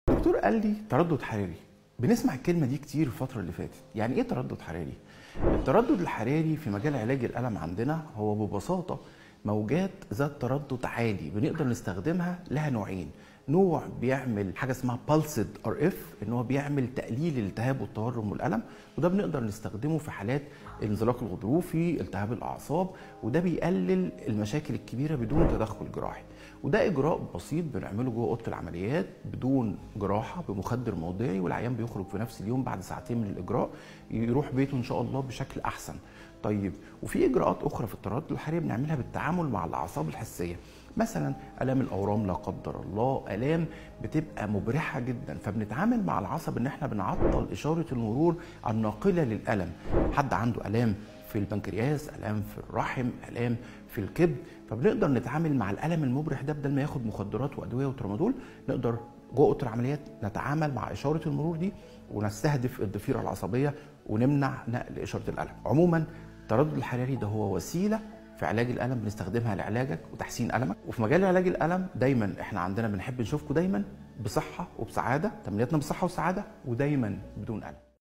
الدكتور قال لي تردد حراري. بنسمع الكلمة دي كتير الفترة اللي فاتت. يعني ايه تردد حراري؟ التردد الحراري في مجال علاج الألم عندنا هو ببساطة موجات ذات تردد عالي بنقدر نستخدمها. لها نوعين، نوع بيعمل حاجة اسمها pulsed RF، ان هو بيعمل تقليل الالتهاب والتورم والألم، وده بنقدر نستخدمه في حالات الانزلاق الغضروفي، التهاب الأعصاب، وده بيقلل المشاكل الكبيرة بدون تدخل جراحي. وده إجراء بسيط بنعمله جوه أوضة العمليات بدون جراحة بمخدر موضعي، والعيان بيخرج في نفس اليوم بعد ساعتين من الإجراء يروح بيته إن شاء الله بشكل أحسن. طيب، وفي إجراءات أخرى في التردد الحراري بنعملها بالتعامل مع الأعصاب الحسية، مثلا آلام الأورام لا قدر الله، آلام بتبقى مبرحة جدا، فبنتعامل مع العصب إن إحنا بنعطل إشارة المرور الناقلة للألم. حد عنده آلام في البنكرياس، آلام في الرحم، آلام في الكبد، فبنقدر نتعامل مع الألم المبرح ده بدل ما ياخد مخدرات وأدوية وترامادول. نقدر جوه أوضة العمليات نتعامل مع إشارة المرور دي ونستهدف الضفيرة العصبية ونمنع نقل إشارة الألم. عموما التردد الحراري ده هو وسيلة في علاج الألم بنستخدمها لعلاجك وتحسين ألمك. وفي مجال علاج الألم دايما احنا عندنا بنحب نشوفكم دايما بصحة وبسعادة، تمنياتنا بصحة وسعادة ودايما بدون ألم.